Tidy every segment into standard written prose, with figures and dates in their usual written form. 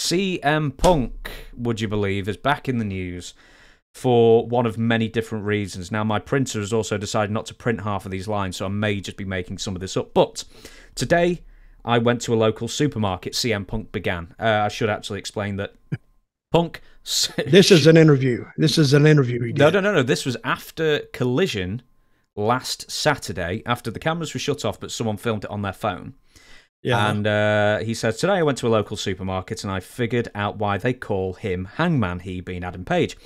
CM Punk, would you believe, is back in the news for one of many different reasons. Now, my printer has also decided not to print half of these lines, so I may just be making some of this up. But today, I went to a local supermarket. CM Punk began. I should actually explain that Punk... This is an interview. This is an interview he did. No. This was after Collision last Saturday, after the cameras were shut off, but someone filmed it on their phone. Yeah. And he said, today I went to a local supermarket and I figured out why they call him Hangman, he being Adam Page.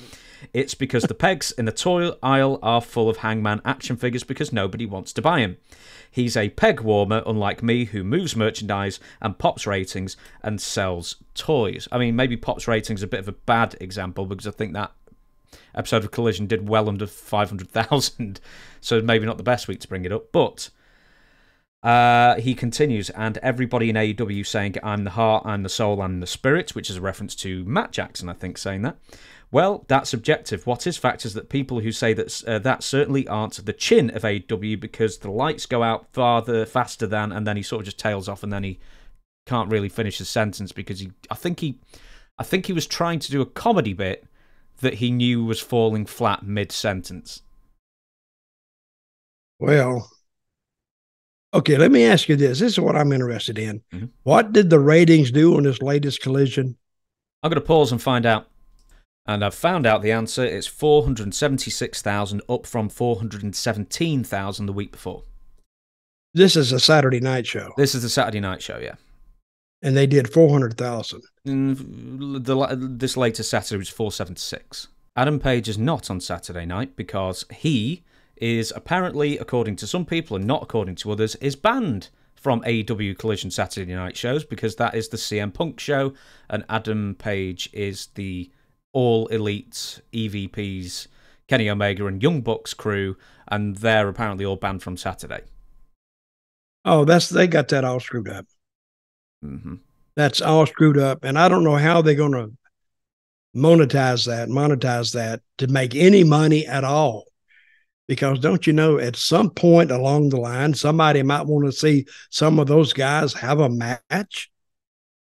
It's because the pegs in the toy aisle are full of Hangman action figures because nobody wants to buy him. He's a peg warmer, unlike me, who moves merchandise and pops ratings and sells toys. I mean, maybe pops ratings is a bit of a bad example because I think that episode of Collision did well under 500,000, so maybe not the best week to bring it up. But he continues, and everybody in AEW saying, I'm the heart, I'm the soul, I'm the spirit, which is a reference to Matt Jackson, I think, saying that. Well, that's subjective. What is fact is that people who say that that certainly aren't the chin of AEW because the lights go out faster than, and then he sort of just tails off, and then he can't really finish his sentence because I think he was trying to do a comedy bit that he knew was falling flat mid-sentence. Well, okay, let me ask you this. This is what I'm interested in. Mm-hmm. What did the ratings do on this latest Collision? I'm going to pause and find out. And I've found out the answer. It's 476,000, up from 417,000 the week before. This is a Saturday night show. This is the Saturday night show, yeah. And they did 400,000. This latest Saturday was 476. Adam Page is not on Saturday night because he is apparently, according to some people and not according to others, is banned from AEW Collision Saturday night shows because that is the CM Punk show and Adam Page is the All Elite EVPs, Kenny Omega and Young Bucks crew, and they're apparently all banned from Saturday. Oh, they got that all screwed up. Mm-hmm. That's all screwed up, and I don't know how they're going to monetize that to make any money at all. Because don't you know, at some point along the line, somebody might want to see some of those guys have a match.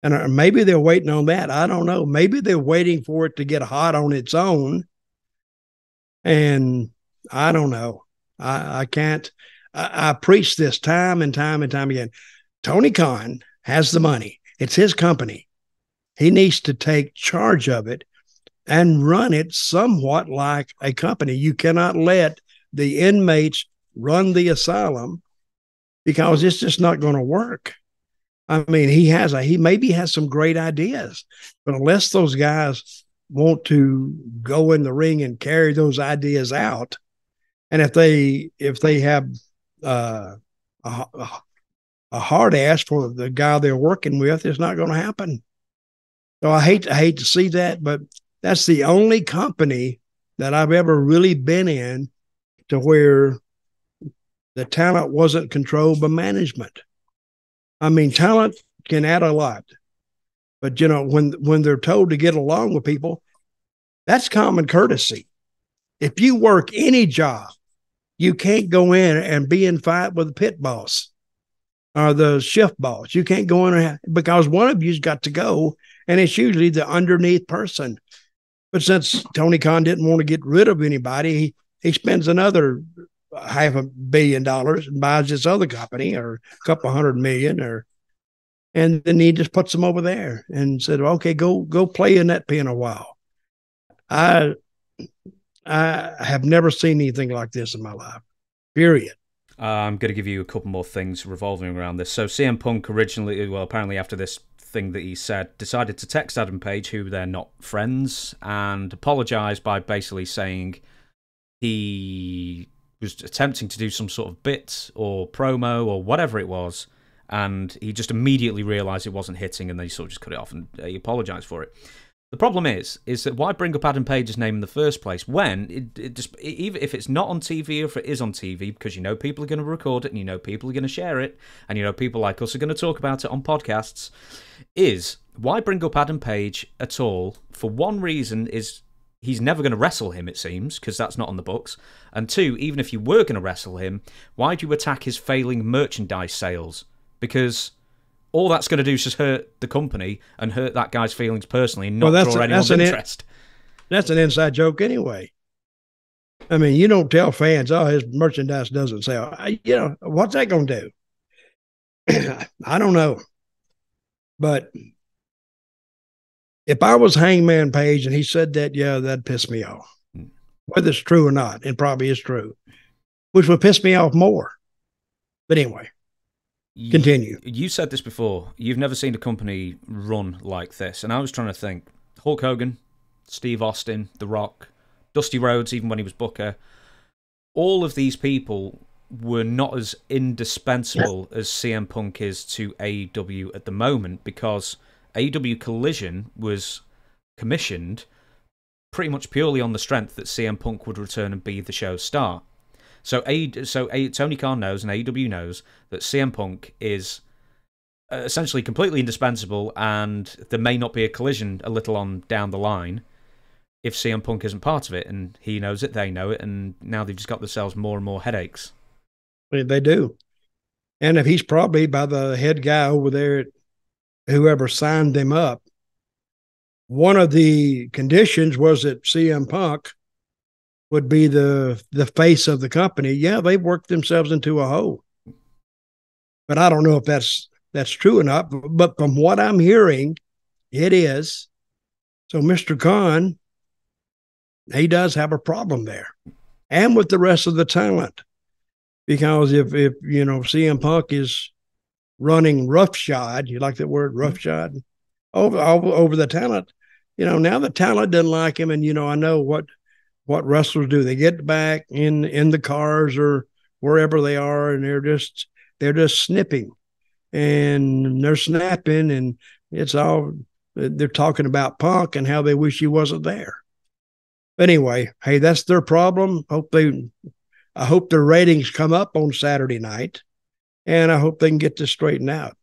And maybe they're waiting on that. I don't know. Maybe they're waiting for it to get hot on its own. And I don't know. I can't. I preach this time and time and time again. Tony Khan has the money. It's his company. He needs to take charge of it and run it somewhat like a company. You cannot let the inmates run the asylum because it's just not going to work. I mean, he maybe has some great ideas, but unless those guys want to go in the ring and carry those ideas out, and if they have a hard ass for the guy they're working with, it's not going to happen. So I hate to see that, but that's the only company that I've ever really been in to where the talent wasn't controlled by management. I mean, talent can add a lot, but you know, when they're told to get along with people, that's common courtesy. If you work any job, you can't go in and be in fight with the pit boss or the shift boss. You can't go in because one of you's got to go, and it's usually the underneath person. But since Tony Khan didn't want to get rid of anybody, he spends another $500 million and buys this other company or a couple $100 million, and then he just puts them over there and said, okay, go play in that pen a while. I have never seen anything like this in my life, period. I'm going to give you a couple more things revolving around this. So CM Punk originally, well, apparently after this thing that he said, decided to text Adam Page, who they're not friends, and apologize by basically saying he was attempting to do some sort of bit or promo or whatever it was, and he just immediately realized it wasn't hitting, and then he sort of just cut it off, and he apologized for it. The problem is that why bring up Adam Page's name in the first place when it just, even if it's not on TV or if it is on TV, because you know people are going to record it and you know people are going to share it and you know people like us are going to talk about it on podcasts, is why bring up Adam Page at all? For one reason is he's never going to wrestle him, it seems, because that's not on the books. And two, even if you were going to wrestle him, why do you attack his failing merchandise sales? Because all that's going to do is just hurt the company and hurt that guy's feelings personally and not draw anyone's interest. That's an inside joke anyway. I mean, you don't tell fans, oh, his merchandise doesn't sell. What's that going to do? I don't know. But if I was Hangman Page and he said that, yeah, that'd piss me off. Whether it's true or not, it probably is true, which would piss me off more. But anyway, continue. You said this before. You've never seen a company run like this. And I was trying to think. Hulk Hogan, Steve Austin, The Rock, Dusty Rhodes, even when he was Booker. All of these people were not as indispensable as CM Punk is to AEW at the moment, because AEW Collision was commissioned pretty much purely on the strength that CM Punk would return and be the show's star. So Tony Khan knows and AEW knows that CM Punk is essentially completely indispensable, and there may not be a Collision a little on down the line if CM Punk isn't part of it, and he knows it, they know it, and now they've just got themselves more and more headaches. They do. And if he's probably by the head guy over there, whoever signed them up, one of the conditions was that CM Punk would be the face of the company. Yeah, they've worked themselves into a hole. But I don't know if that's true or not. But from what I'm hearing, it is. So Mr. Khan, he does have a problem there. And with the rest of the talent. Because if CM Punk is running roughshod, you like that word, roughshod, over the talent, now the talent doesn't like him. And, I know what wrestlers do. They get back in the cars or wherever they are, and they're just snipping and they're snapping, and they're talking about Punk and how they wish he wasn't there. But anyway, hey, that's their problem. I hope their ratings come up on Saturday night, and I hope they can get this straightened out.